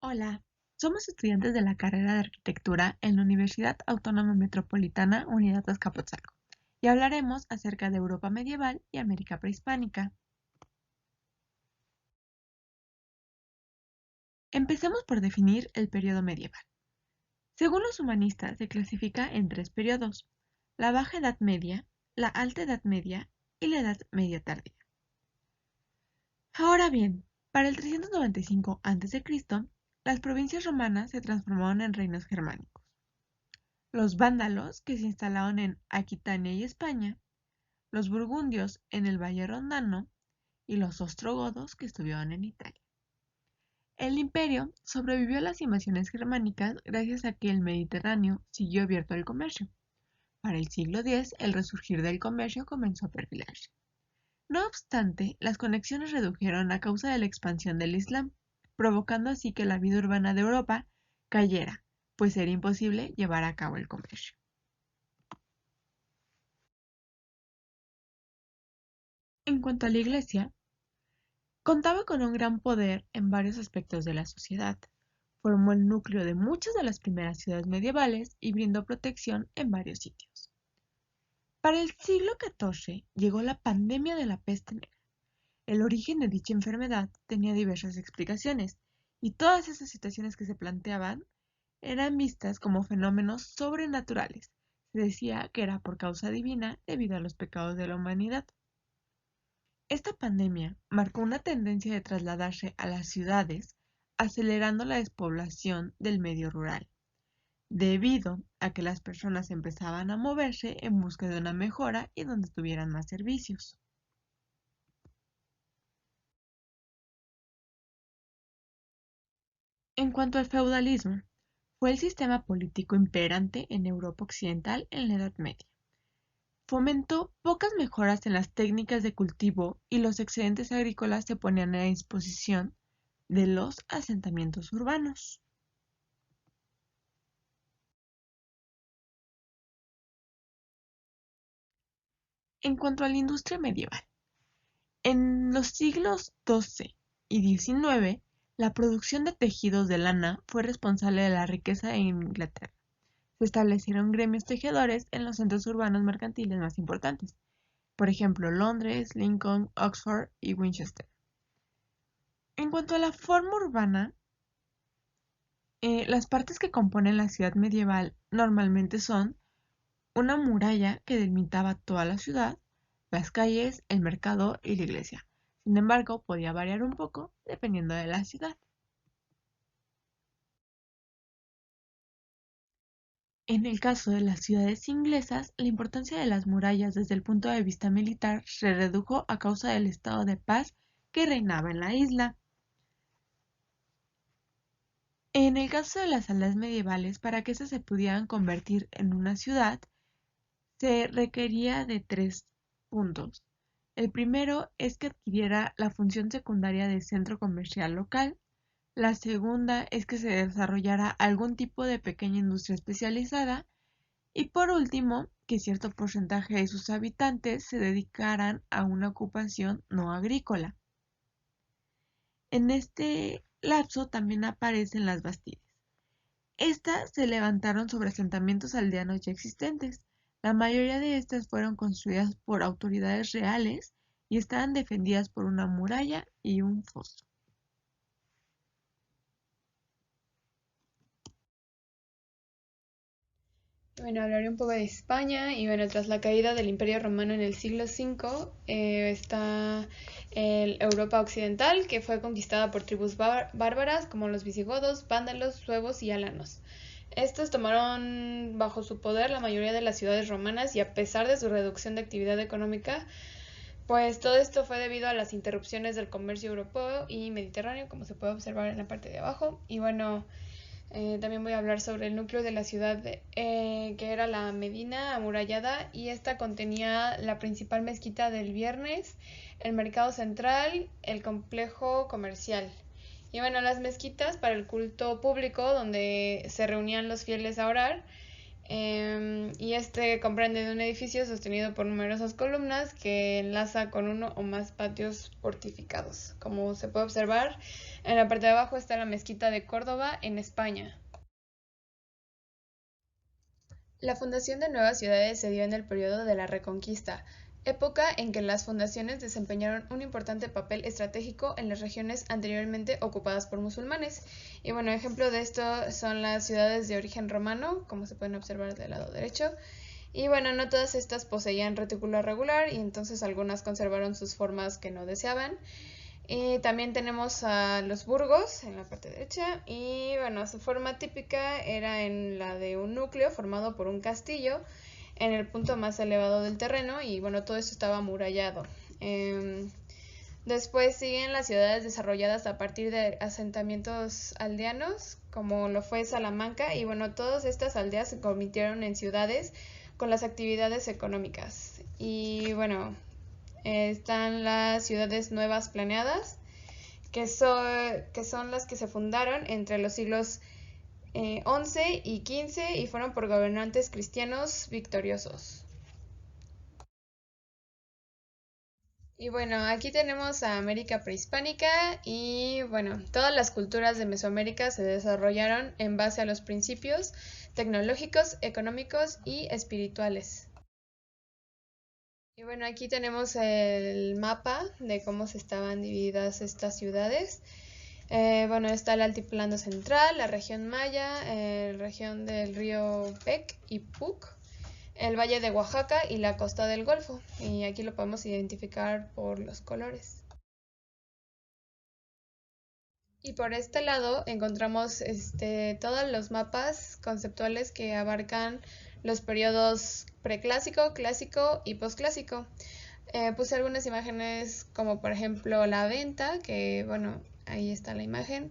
Hola, somos estudiantes de la carrera de arquitectura en la Universidad Autónoma Metropolitana Unidad Azcapotzalco y hablaremos acerca de Europa medieval y América prehispánica. Empecemos por definir el periodo medieval. Según los humanistas, se clasifica en tres periodos: la Baja Edad Media, la Alta Edad Media y la Edad Media Tardía. Ahora bien, para el 395 a.C., las provincias romanas se transformaron en reinos germánicos. Los vándalos, que se instalaron en Aquitania y España, los burgundios en el Valle Rondano y los ostrogodos, que estuvieron en Italia. El imperio sobrevivió a las invasiones germánicas gracias a que el Mediterráneo siguió abierto al comercio. Para el siglo X, el resurgir del comercio comenzó a perfilarse. No obstante, las conexiones redujeron a causa de la expansión del Islam, provocando así que la vida urbana de Europa cayera, pues era imposible llevar a cabo el comercio. En cuanto a la Iglesia, contaba con un gran poder en varios aspectos de la sociedad. Formó el núcleo de muchas de las primeras ciudades medievales y brindó protección en varios sitios. Para el siglo XIV llegó la pandemia de la peste negra. El origen de dicha enfermedad tenía diversas explicaciones, y todas esas situaciones que se planteaban eran vistas como fenómenos sobrenaturales. Se decía que era por causa divina debido a los pecados de la humanidad. Esta pandemia marcó una tendencia de trasladarse a las ciudades, acelerando la despoblación del medio rural, debido a que las personas empezaban a moverse en busca de una mejora y donde tuvieran más servicios. En cuanto al feudalismo, fue el sistema político imperante en Europa occidental en la Edad Media. Fomentó pocas mejoras en las técnicas de cultivo y los excedentes agrícolas se ponían a disposición de los asentamientos urbanos. En cuanto a la industria medieval, en los siglos XII y XIX, la producción de tejidos de lana fue responsable de la riqueza en Inglaterra. Se establecieron gremios tejedores en los centros urbanos mercantiles más importantes, por ejemplo, Londres, Lincoln, Oxford y Winchester. En cuanto a la forma urbana, las partes que componen la ciudad medieval normalmente son una muralla que delimitaba toda la ciudad, las calles, el mercado y la iglesia. Sin embargo, podía variar un poco dependiendo de la ciudad. En el caso de las ciudades inglesas, la importancia de las murallas desde el punto de vista militar se redujo a causa del estado de paz que reinaba en la isla. En el caso de las aldeas medievales, para que éstas se pudieran convertir en una ciudad, se requería de tres puntos. El primero es que adquiriera la función secundaria de centro comercial local. La segunda es que se desarrollara algún tipo de pequeña industria especializada. Y por último, que cierto porcentaje de sus habitantes se dedicaran a una ocupación no agrícola. En este lapso también aparecen las bastidas. Estas se levantaron sobre asentamientos aldeanos ya existentes. La mayoría de estas fueron construidas por autoridades reales y estaban defendidas por una muralla y un foso. Bueno, hablaré un poco de España y bueno, tras la caída del Imperio Romano en el siglo V está el Europa Occidental, que fue conquistada por tribus bárbaras como los visigodos, vándalos, suevos y alanos. Estos tomaron bajo su poder la mayoría de las ciudades romanas y a pesar de su reducción de actividad económica, pues todo esto fue debido a las interrupciones del comercio europeo y mediterráneo, como se puede observar en la parte de abajo. Y bueno, también voy a hablar sobre el núcleo de la ciudad, que era la Medina amurallada, y esta contenía la principal mezquita del Viernes, el mercado central, el complejo comercial. Y bueno, las mezquitas para el culto público, donde se reunían los fieles a orar, y este comprende de un edificio sostenido por numerosas columnas que enlaza con uno o más patios fortificados. Como se puede observar, en la parte de abajo está la mezquita de Córdoba, en España. La fundación de nuevas ciudades se dio en el periodo de la Reconquista, época en que las fundaciones desempeñaron un importante papel estratégico en las regiones anteriormente ocupadas por musulmanes. Y bueno, ejemplo de esto son las ciudades de origen romano, como se pueden observar del lado derecho. Y bueno, no todas estas poseían retículo regular y entonces algunas conservaron sus formas que no deseaban. Y también tenemos a los burgos en la parte derecha y bueno, su forma típica era en la de un núcleo formado por un castillo en el punto más elevado del terreno y bueno, todo esto estaba amurallado. Después siguen las ciudades desarrolladas a partir de asentamientos aldeanos, como lo fue Salamanca, y bueno, todas estas aldeas se convirtieron en ciudades con las actividades económicas. Y bueno, están las ciudades nuevas planeadas, que son las que se fundaron entre los siglos XI y XV y fueron por gobernantes cristianos victoriosos. Y bueno, aquí tenemos a América prehispánica y bueno, todas las culturas de Mesoamérica se desarrollaron en base a los principios tecnológicos, económicos y espirituales. Y bueno, aquí tenemos el mapa de cómo se estaban divididas estas ciudades. Bueno, está el altiplano central, la región maya, la región del río Pec y Puc, el valle de Oaxaca y la costa del Golfo. Y aquí lo podemos identificar por los colores. Y por este lado encontramos todos los mapas conceptuales que abarcan los periodos preclásico, clásico y posclásico. Puse algunas imágenes como por ejemplo la venta, que bueno, ahí está la imagen,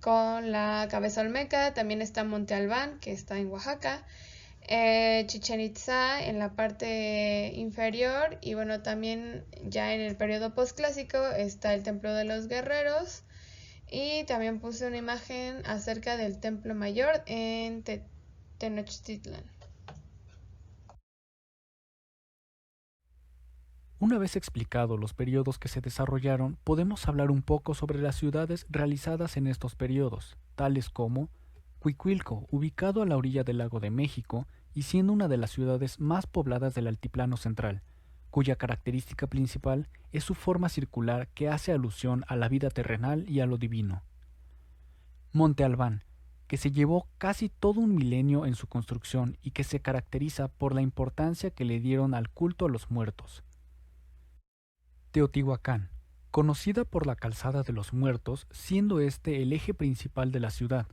con la cabeza olmeca. También está Monte Albán, que está en Oaxaca, Chichen Itza en la parte inferior, y bueno, también ya en el periodo postclásico está el Templo de los Guerreros, y también puse una imagen acerca del Templo Mayor en Tenochtitlan. Una vez explicado los periodos que se desarrollaron, podemos hablar un poco sobre las ciudades realizadas en estos periodos, tales como Cuicuilco, ubicado a la orilla del lago de México y siendo una de las ciudades más pobladas del altiplano central, cuya característica principal es su forma circular que hace alusión a la vida terrenal y a lo divino. Monte Albán, que se llevó casi todo un milenio en su construcción y que se caracteriza por la importancia que le dieron al culto a los muertos. Teotihuacán, conocida por la Calzada de los Muertos, siendo este el eje principal de la ciudad.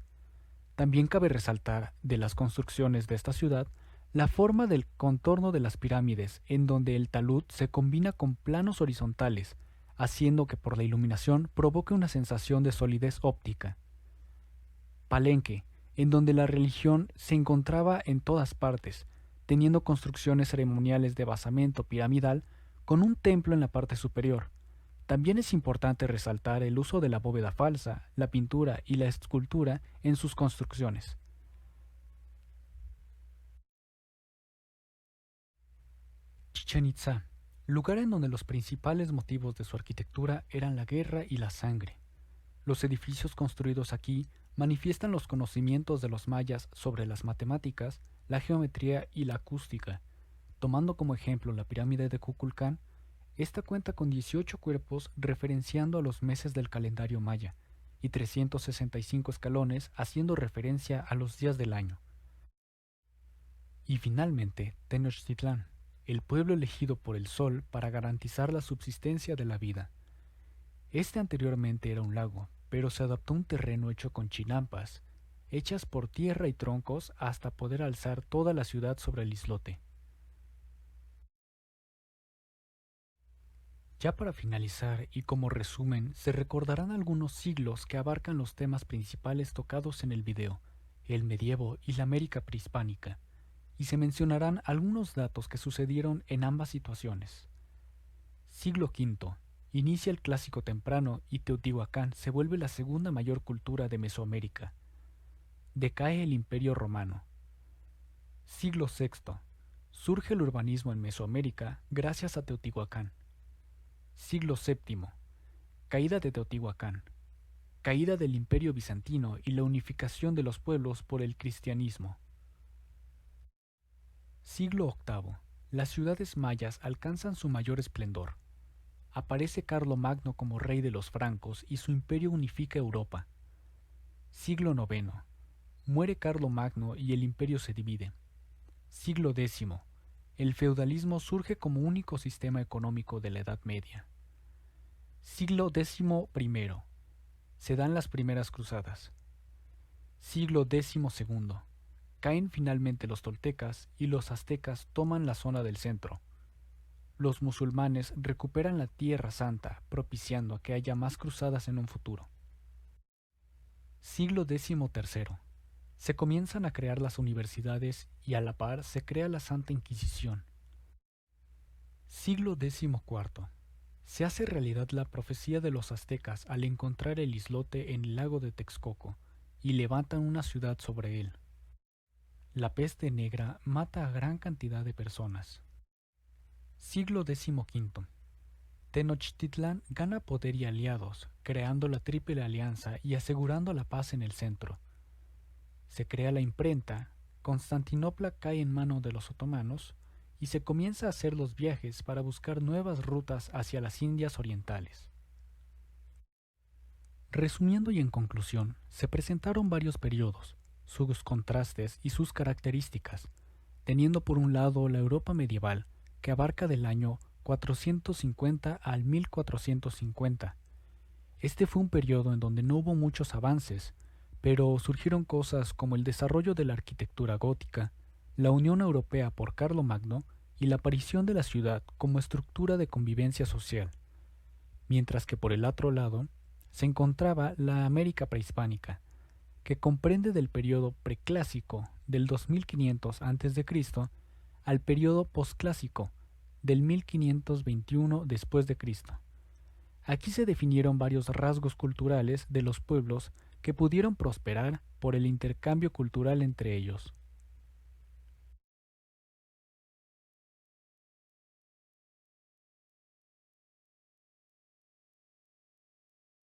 También cabe resaltar de las construcciones de esta ciudad la forma del contorno de las pirámides, en donde el talud se combina con planos horizontales, haciendo que por la iluminación provoque una sensación de solidez óptica. Palenque, en donde la religión se encontraba en todas partes, teniendo construcciones ceremoniales de basamento piramidal con un templo en la parte superior. También es importante resaltar el uso de la bóveda falsa, la pintura y la escultura en sus construcciones. Chichén Itzá, lugar en donde los principales motivos de su arquitectura eran la guerra y la sangre. Los edificios construidos aquí manifiestan los conocimientos de los mayas sobre las matemáticas, la geometría y la acústica. Tomando como ejemplo la pirámide de Kukulcán, esta cuenta con 18 cuerpos referenciando a los meses del calendario maya y 365 escalones haciendo referencia a los días del año. Y finalmente, Tenochtitlán, el pueblo elegido por el sol para garantizar la subsistencia de la vida. Este anteriormente era un lago, pero se adaptó a un terreno hecho con chinampas, hechas por tierra y troncos hasta poder alzar toda la ciudad sobre el islote. Ya para finalizar y como resumen, se recordarán algunos siglos que abarcan los temas principales tocados en el video, el medievo y la América prehispánica, y se mencionarán algunos datos que sucedieron en ambas situaciones. Siglo V. Inicia el Clásico temprano y Teotihuacán se vuelve la segunda mayor cultura de Mesoamérica. Decae el Imperio Romano. Siglo VI. Surge el urbanismo en Mesoamérica gracias a Teotihuacán. Siglo VII. Caída de Teotihuacán. Caída del Imperio Bizantino y la unificación de los pueblos por el cristianismo. Siglo VIII. Las ciudades mayas alcanzan su mayor esplendor. Aparece Carlomagno como rey de los francos y su imperio unifica Europa. Siglo IX. Muere Carlomagno y el imperio se divide. Siglo X. El feudalismo surge como único sistema económico de la Edad Media. Siglo XI. Se dan las primeras cruzadas. Siglo XII. Caen finalmente los toltecas y los aztecas toman la zona del centro. Los musulmanes recuperan la Tierra Santa, propiciando que haya más cruzadas en un futuro. Siglo XIII. Se comienzan a crear las universidades y a la par se crea la Santa Inquisición. Siglo XIV. Se hace realidad la profecía de los aztecas al encontrar el islote en el lago de Texcoco y levantan una ciudad sobre él. La peste negra mata a gran cantidad de personas. Siglo XV. Tenochtitlán gana poder y aliados, creando la Triple Alianza y asegurando la paz en el centro. Se crea la imprenta, Constantinopla cae en manos de los otomanos y se comienza a hacer los viajes para buscar nuevas rutas hacia las Indias orientales. Resumiendo y en conclusión, se presentaron varios periodos, sus contrastes y sus características, teniendo por un lado la Europa medieval, que abarca del año 450 al 1450. Este fue un periodo en donde no hubo muchos avances, pero surgieron cosas como el desarrollo de la arquitectura gótica, la Unión Europea por Carlomagno y la aparición de la ciudad como estructura de convivencia social, mientras que por el otro lado se encontraba la América prehispánica, que comprende del periodo preclásico del 2500 a.C. al periodo posclásico del 1521 después de Cristo. Aquí se definieron varios rasgos culturales de los pueblos que pudieron prosperar por el intercambio cultural entre ellos.